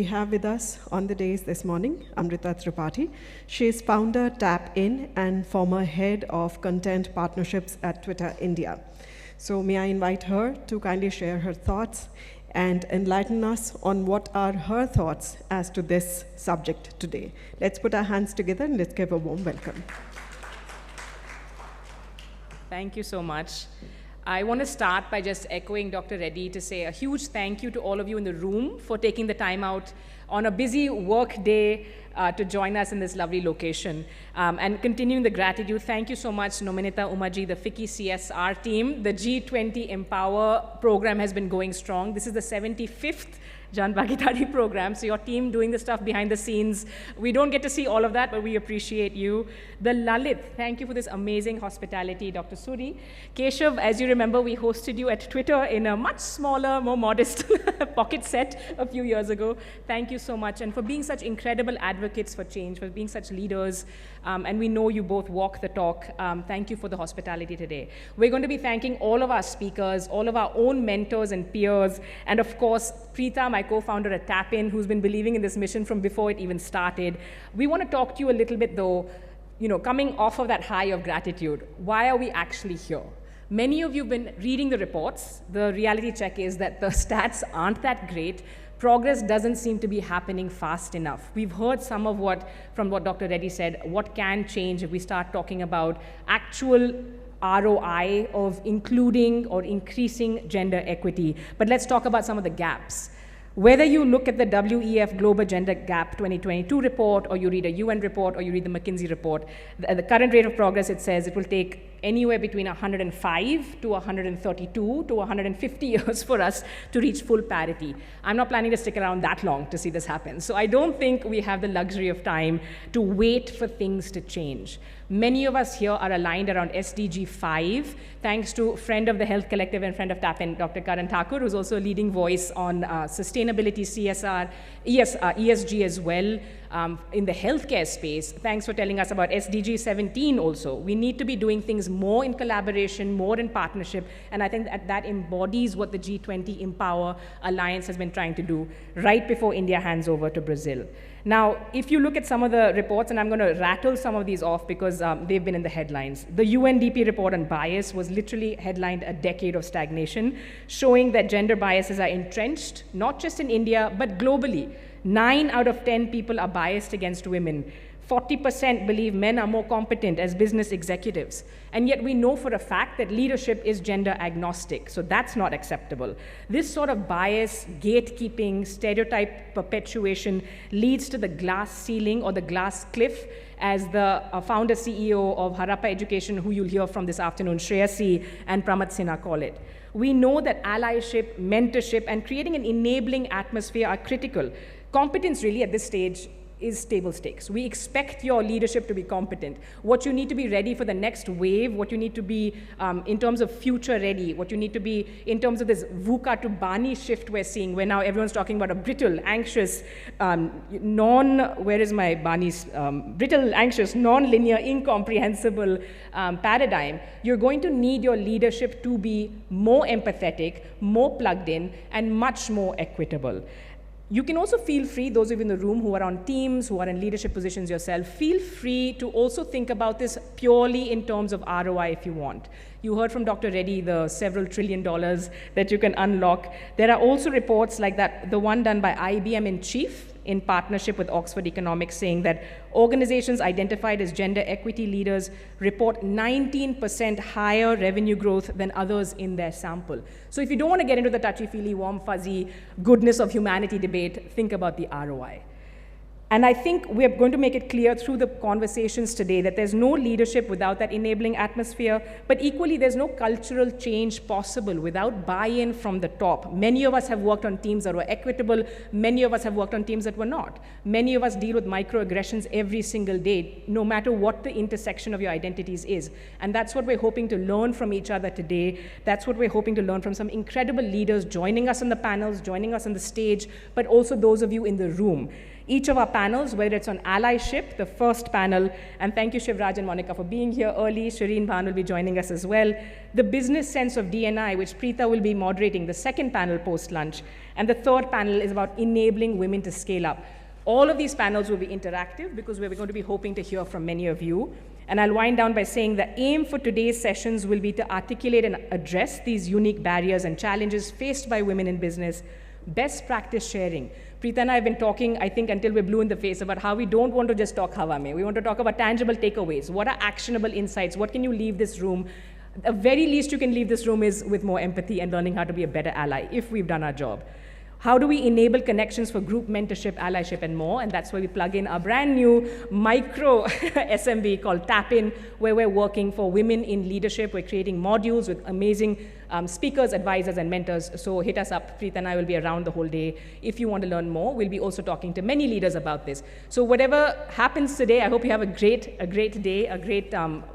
We have with us on the dais this morning, Amrita Tripathi. She is founder, Tap In, and former head of content partnerships at Twitter India. So may I invite her to kindly share her thoughts and enlighten us on what are her thoughts as to this subject today. Let's put our hands together and let's give a warm welcome. Thank you so much. I want to start by just echoing Dr. Reddy to say a huge thank you to all of you in the room for taking the time out on a busy work day to join us in this lovely location. And continuing the gratitude, thank you so much, Nominita Umaji, the FICCI CSR team. The G20 Empower program has been going strong. This is the 75th Jan Bhagidari program, so your team doing the stuff behind the scenes. We don't get to see all of that, but we appreciate you. The Lalit, thank you for this amazing hospitality, Dr. Suri. Keshav, as you remember, we hosted you at Twitter in a much smaller, more modest pocket set a few years ago. Thank you so much, and for being such incredible advocates for change, for being such leaders, and we know you both walk the talk. Thank you for the hospitality today. We're going to be thanking all of our speakers, all of our own mentors and peers, and of course, Preeta, my co-founder at Tap In, who's been believing in this mission from before it even started. We want to talk to you a little bit, though, coming off of that high of gratitude. Why are we actually here? Many of you have been reading the reports. The reality check is that the stats aren't that great. Progress doesn't seem to be happening fast enough. We've heard some of from what Dr. Reddy said, what can change if we start talking about actual ROI of including or increasing gender equity. But let's talk about some of the gaps. Whether you look at the WEF Global Gender Gap 2022 report, or you read a UN report, or you read the McKinsey report, the current rate of progress, it says it will take anywhere between 105 to 132 to 150 years for us to reach full parity. I'm not planning to stick around that long to see this happen. So I don't think we have the luxury of time to wait for things to change. Many of us here are aligned around SDG 5, thanks to friend of the Health Collective and friend of TAPIN, Dr. Karan Thakur, who's also a leading voice on sustainability, CSR, ESG as well, in the healthcare space. Thanks for telling us about SDG 17 also. We need to be doing things more in collaboration, more in partnership, and I think that embodies what the G20 Empower Alliance has been trying to do right before India hands over to Brazil. Now, if you look at some of the reports, and I'm going to rattle some of these off because they've been in the headlines. The UNDP report on bias was literally headlined a decade of stagnation, showing that gender biases are entrenched, not just in India, but globally. 9 out of 10 people are biased against women. 40% believe men are more competent as business executives. And yet we know for a fact that leadership is gender agnostic, so that's not acceptable. This sort of bias, gatekeeping, stereotype perpetuation leads to the glass ceiling or the glass cliff, as the founder CEO of Harappa Education, who you'll hear from this afternoon, Shreyasi and Pramat Sinha, call it. We know that allyship, mentorship, and creating an enabling atmosphere are critical. Competence really at this stage is table stakes. We expect your leadership to be competent. What you need to be ready for the next wave, what you need to be in terms of future ready, what you need to be in terms of this VUCA to Bani shift we're seeing, where now everyone's talking about a brittle, anxious, brittle, anxious, non-linear, incomprehensible paradigm. You're going to need your leadership to be more empathetic, more plugged in, and much more equitable. You can also feel free, those of you in the room who are on teams, who are in leadership positions yourself, feel free to also think about this purely in terms of ROI if you want. You heard from Dr. Reddy the several $1 trillion that you can unlock. There are also reports like that, the one done by IBM in chief, in partnership with Oxford Economics, saying that organizations identified as gender equity leaders report 19% higher revenue growth than others in their sample. So if you don't want to get into the touchy-feely, warm, fuzzy goodness of humanity debate, think about the ROI. And I think we're going to make it clear through the conversations today that there's no leadership without that enabling atmosphere, but equally there's no cultural change possible without buy-in from the top. Many of us have worked on teams that were equitable. Many of us have worked on teams that were not. Many of us deal with microaggressions every single day, no matter what the intersection of your identities is. And that's what we're hoping to learn from each other today. That's what we're hoping to learn from some incredible leaders joining us on the panels, joining us on the stage, but also those of you in the room. Each of our panels, whether it's on allyship, the first panel, and thank you Shivraj and Monica for being here early. Shireen Bhan will be joining us as well. The business sense of D&I, which Preeta will be moderating, the second panel post-lunch. And the third panel is about enabling women to scale up. All of these panels will be interactive because we're going to be hoping to hear from many of you. And I'll wind down by saying the aim for today's sessions will be to articulate and address these unique barriers and challenges faced by women in business, best practice sharing. Preeta and I have been talking, I think, until we're blue in the face about how we don't want to just talk Hawa mein. We want to talk about tangible takeaways. What are actionable insights? What can you leave this room? The very least you can leave this room is with more empathy and learning how to be a better ally if we've done our job. How do we enable connections for group mentorship, allyship, and more? And that's where we plug in our brand new micro SMB called Tap In, where we're working for women in leadership. We're creating modules with amazing speakers, advisors, and mentors. So hit us up. Preeta and I will be around the whole day. If you want to learn more, we'll be also talking to many leaders about this. So whatever happens today, I hope you have a great day, a great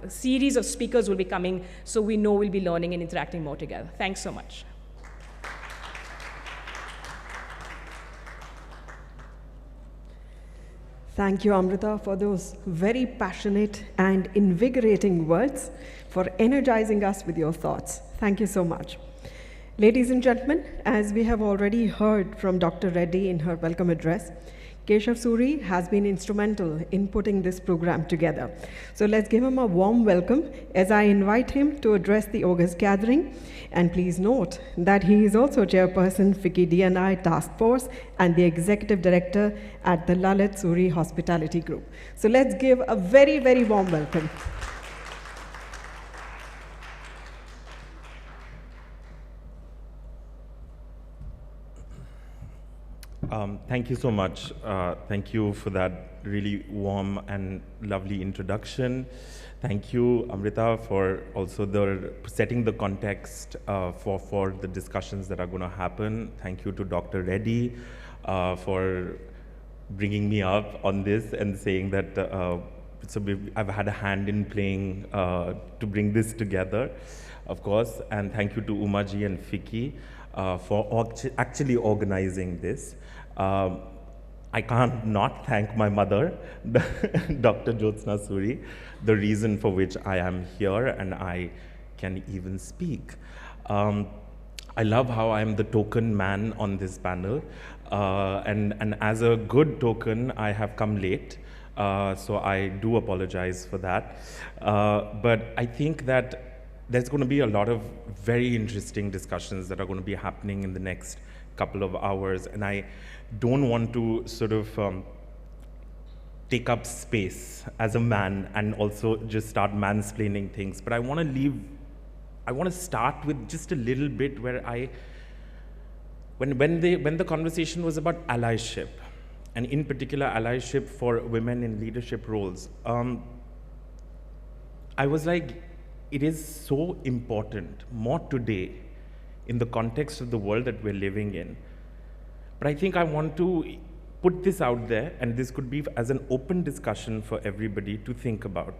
series of speakers will be coming, so we know we'll be learning and interacting more together. Thanks so much. Thank you, Amrita, for those very passionate and invigorating words, for energizing us with your thoughts. Thank you so much. Ladies and gentlemen, as we have already heard from Dr. Reddy in her welcome address, Keshav Suri has been instrumental in putting this program together. So let's give him a warm welcome as I invite him to address the August gathering. And please note that he is also Chairperson FICCI D&I Task Force and the Executive Director at the Lalit Suri Hospitality Group. So let's give a very, very warm welcome. Thank you so much. Thank you for that really warm and lovely introduction. Thank you, Amrita, for also setting the context for the discussions that are going to happen. Thank you to Dr. Reddy for bringing me up on this and saying that I've had a hand in playing to bring this together, of course. And thank you to Umaji and FICCI for actually organizing this. I can't not thank my mother, Dr. Jyotsna Suri, the reason for which I am here and I can even speak. I love how I'm the token man on this panel, and as a good token, I have come late, so I do apologize for that. But I think that there's going to be a lot of very interesting discussions that are going to be happening in the next couple of hours, and I don't want to sort of take up space as a man and also just start mansplaining things, but I want to start with just a little bit where when the conversation was about allyship, and in particular allyship for women in leadership roles, I was like, it is so important, more today, in the context of the world that we're living in. But I think I want to put this out there, and this could be as an open discussion for everybody to think about.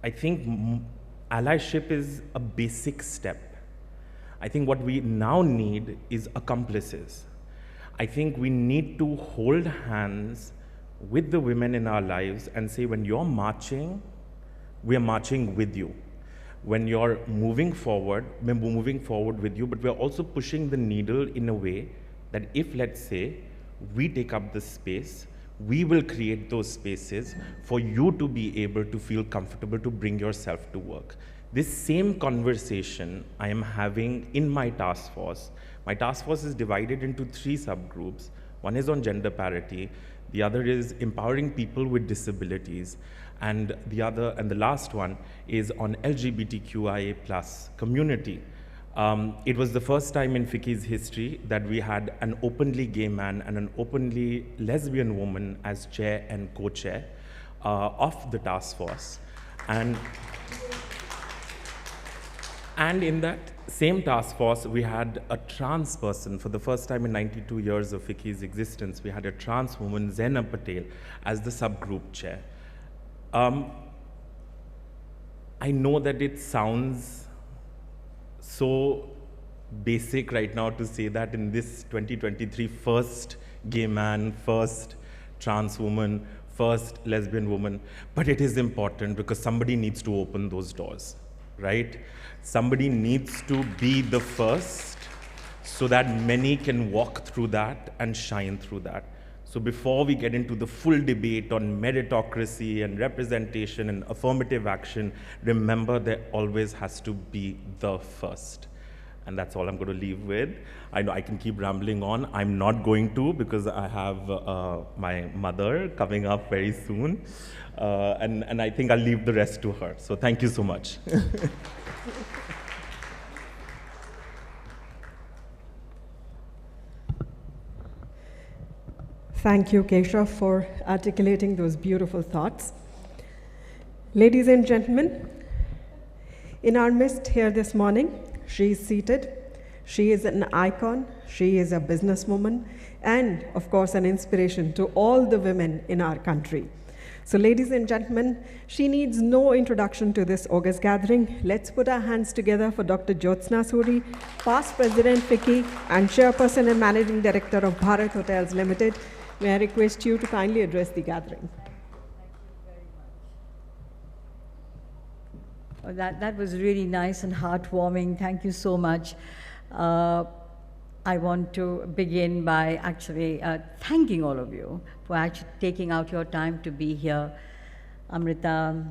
I think allyship is a basic step. I think what we now need is accomplices. I think we need to hold hands with the women in our lives and say, when you're marching, we are marching with you. When you're moving forward, we're moving forward with you, but we're also pushing the needle in a way that if, let's say, we take up the space, we will create those spaces for you to be able to feel comfortable to bring yourself to work. This same conversation I am having in my task force. My task force is divided into 3 subgroups. One is on gender parity, the other is empowering people with disabilities, and the last one is on LGBTQIA+ community. It was the first time in FICCI's history that we had an openly gay man and an openly lesbian woman as chair and co-chair of the task force. And in that same task force, we had a trans person. For the first time in 92 years of FICCI's existence, we had a trans woman, Zena Patel, as the subgroup chair. I know that it sounds so basic right now to say that in this 2023 first gay man, first trans woman, first lesbian woman, but it is important because somebody needs to open those doors, right? Somebody needs to be the first so that many can walk through that and shine through that. So before we get into the full debate on meritocracy and representation and affirmative action, remember there always has to be the first. And that's all I'm going to leave with. I know I can keep rambling on. I'm not going to because I have my mother coming up very soon. And I think I'll leave the rest to her. So thank you so much. Thank you, Keshav, for articulating those beautiful thoughts. Ladies and gentlemen, in our midst here this morning, she is seated. She is an icon. She is a businesswoman and, of course, an inspiration to all the women in our country. So, ladies and gentlemen, she needs no introduction to this August gathering. Let's put our hands together for Dr. Jyotsna Suri, past President FICCI and Chairperson and Managing Director of Bharat Hotels Limited. May I request you to kindly address the gathering. Oh, that was really nice and heartwarming. Thank you so much. I want to begin by actually thanking all of you for actually taking out your time to be here. Amrita,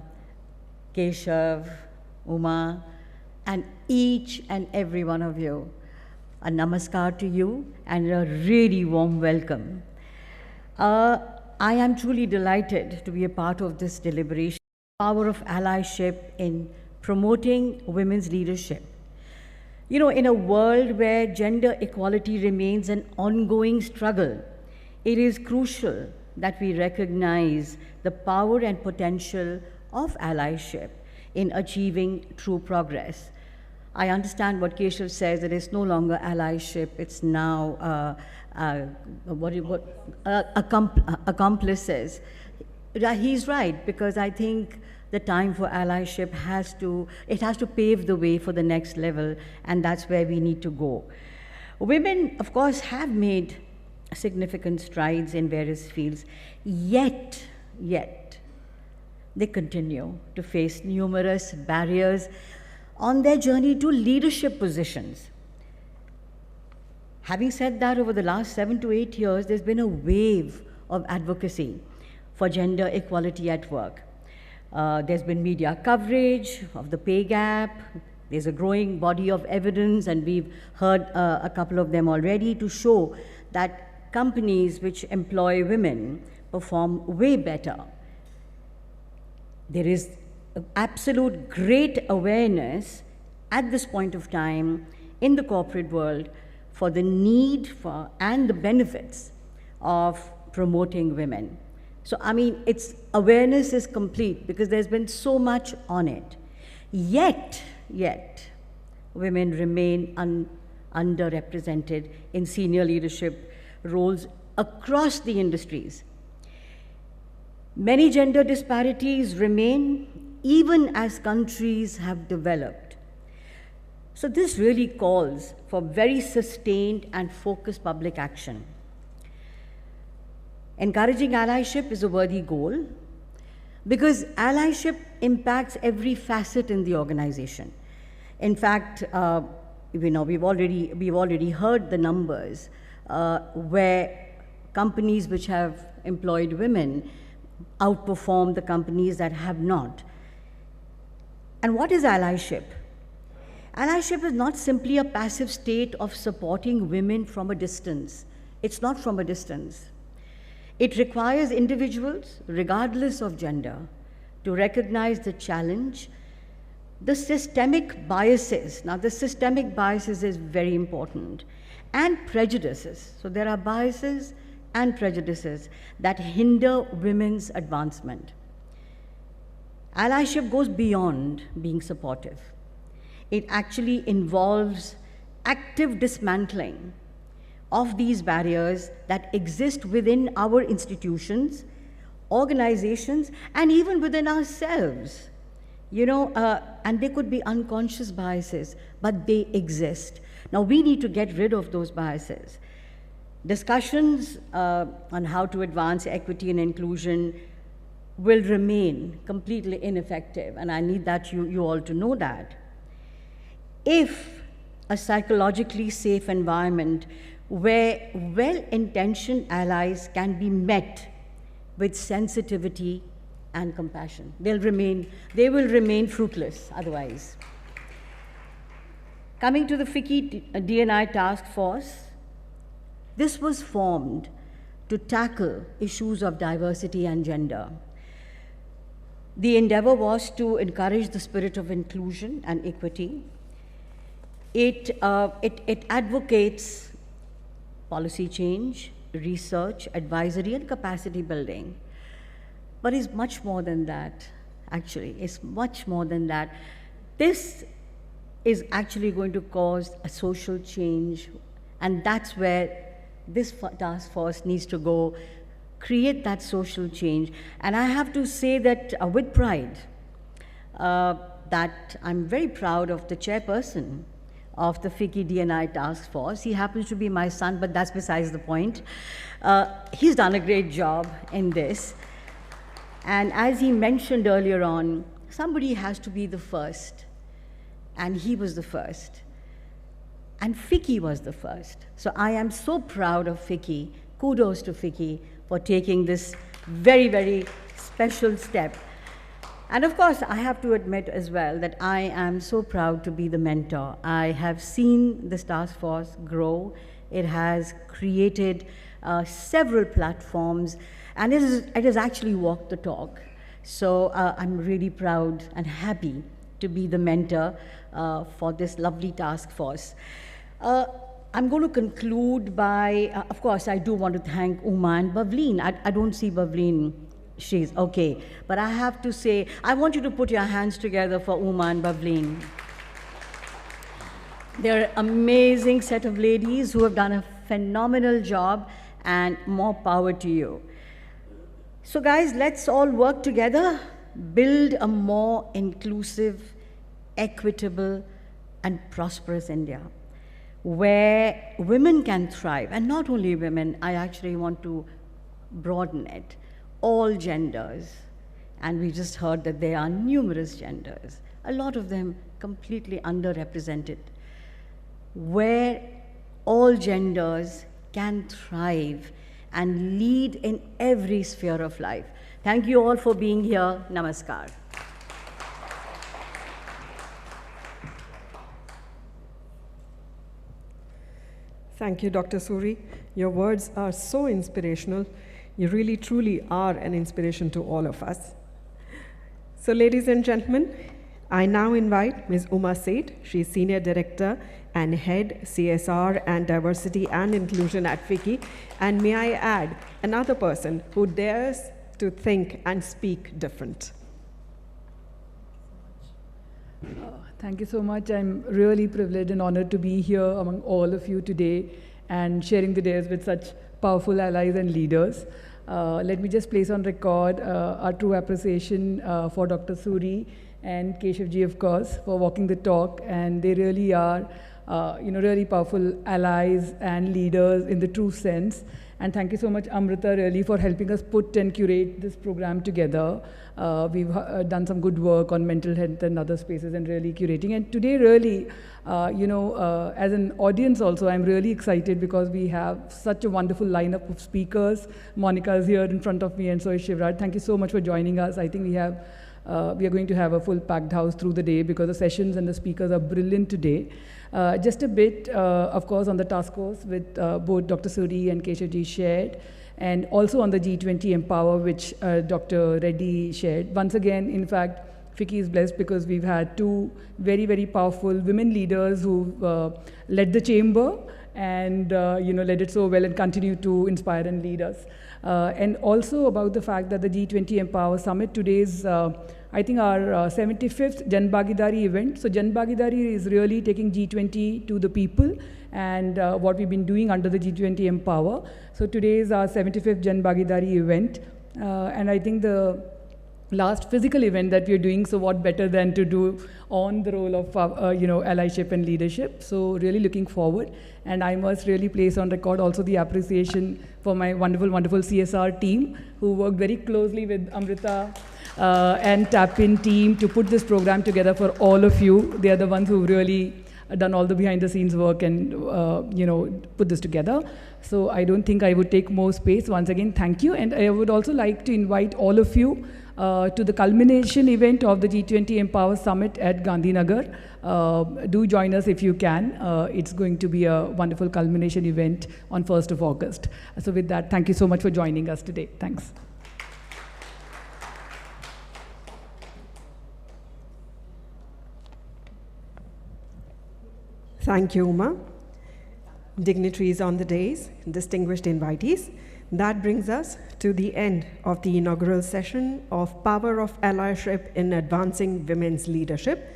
Keshav, Uma, and each and every one of you. A namaskar to you and a really warm welcome. I am truly delighted to be a part of this deliberation. Power of allyship in promoting women's leadership. You know, in a world where gender equality remains an ongoing struggle, it is crucial that we recognize the power and potential of allyship in achieving true progress. I understand what Keshav says, that it's no longer allyship, it's now accomplices. He's right, because I think the time for allyship has to pave the way for the next level, and that's where we need to go. Women, of course, have made significant strides in various fields, yet, they continue to face numerous barriers on their journey to leadership positions. Having said that, over the last 7 to 8 years, there's been a wave of advocacy for gender equality at work. There's been media coverage of the pay gap. There's a growing body of evidence, and we've heard a couple of them already, to show that companies which employ women perform way better. There is absolute great awareness at this point of time in the corporate world for the need for and the benefits of promoting women. So, I mean, awareness is complete because there's been so much on it. Yet, women remain underrepresented in senior leadership roles across the industries. Many gender disparities remain even as countries have developed. So this really calls for very sustained and focused public action. Encouraging allyship is a worthy goal because allyship impacts every facet in the organization. In fact, we've already heard the numbers where companies which have employed women outperform the companies that have not. And what is allyship? Allyship is not simply a passive state of supporting women from a distance. It's not from a distance. It requires individuals, regardless of gender, to recognize the challenge, the systemic biases. Now, the systemic biases is very important, and prejudices. So there are biases and prejudices that hinder women's advancement. Allyship goes beyond being supportive. It actually involves active dismantling of these barriers that exist within our institutions, organizations, and even within ourselves. You know, and they could be unconscious biases, but they exist. Now, we need to get rid of those biases. Discussions on how to advance equity and inclusion will remain completely ineffective, and I need that you all to know that, if a psychologically safe environment where well-intentioned allies can be met with sensitivity and compassion. They will remain fruitless otherwise. Coming to the FICCI D&I task force, this was formed to tackle issues of diversity and gender. The endeavor was to encourage the spirit of inclusion and equity. It advocates policy change, research, advisory, and capacity building. But it's much more than that, actually. It's much more than that. This is actually going to cause a social change, and that's where this task force needs to go, create that social change. And I have to say that with pride, that I'm very proud of the chairperson of the FICCI D&I task force. He happens to be my son, but that's besides the point. He's done a great job in this. And as he mentioned earlier on, somebody has to be the first, and he was the first. And FICCI was the first. So I am so proud of FICCI. Kudos to FICCI for taking this very, very special step. And of course, I have to admit as well that I am so proud to be the mentor. I have seen this task force grow. It has created several platforms, and it has actually walked the talk. So I'm really proud and happy to be the mentor for this lovely task force. I'm going to conclude by, of course, I do want to thank Uma and Bhavleen. I don't see Bhavleen. She's okay. But I have to say, I want you to put your hands together for Uma and Bhavleen. They're an amazing set of ladies who have done a phenomenal job, and more power to you. So guys, let's all work together, build a more inclusive, equitable, and prosperous India, where women can thrive. And not only women, I actually want to broaden it. All genders, and we just heard that there are numerous genders, a lot of them completely underrepresented, where all genders can thrive and lead in every sphere of life. Thank you all for being here. Namaskar. Thank you, Dr. Suri. Your words are so inspirational. You really, truly are an inspiration to all of us. So, ladies and gentlemen, I now invite Ms. Uma Seth. She's Senior Director and Head CSR and Diversity and Inclusion at FICCI. And may I add, another person who dares to think and speak different. Thank you so much. I'm really privileged and honored to be here among all of you today and sharing the days with such powerful allies and leaders. Let me just place on record our true appreciation for Dr. Suri and Keshav ji, of course, for walking the talk. And they really are, really powerful allies and leaders in the true sense. And thank you so much, Amrita, really, for helping us put and curate this program together. We've done some good work on mental health and other spaces and really curating. And today, really, as an audience also, I'm really excited because we have such a wonderful lineup of speakers. Monica is here in front of me, and so is Shivraj. Thank you so much for joining us. I think we are going to have a full packed house through the day because the sessions and the speakers are brilliant today. Just a bit, of course, on the task force with both Dr. Suri and Keshav ji shared, and also on the G20 Empower, which Dr. Reddy shared. Once again, in fact, FICCI is blessed because we've had two very, very powerful women leaders who led the chamber and led it so well and continue to inspire and lead us. And also about the fact that the G20 Empower Summit today is, I think, our 75th Jan Bhagidari event. So Jan Bhagidari is really taking G20 to the people and what we've been doing under the G20 Empower. So today is our 75th Jan Bhagidari event. And I think the last physical event that we're doing, so what better than to do on the role of allyship and leadership. So really looking forward, and I must really place on record also the appreciation for my wonderful CSR team who worked very closely with Amrita and Tap-In team to put this program together for all of you. They are the ones who really done all the behind the scenes work and put this together. So I don't think I would take more space. Once again, thank you. And I would also like to invite all of you to the culmination event of the G20 Empower Summit at Gandhinagar. Do join us if you can. It's going to be a wonderful culmination event on 1st of August. So with that, thank you so much for joining us today. Thanks. Thank you, Uma. Dignitaries on the dais, distinguished invitees, that brings us to the end of the inaugural session of Power of Allyship in Advancing Women's Leadership,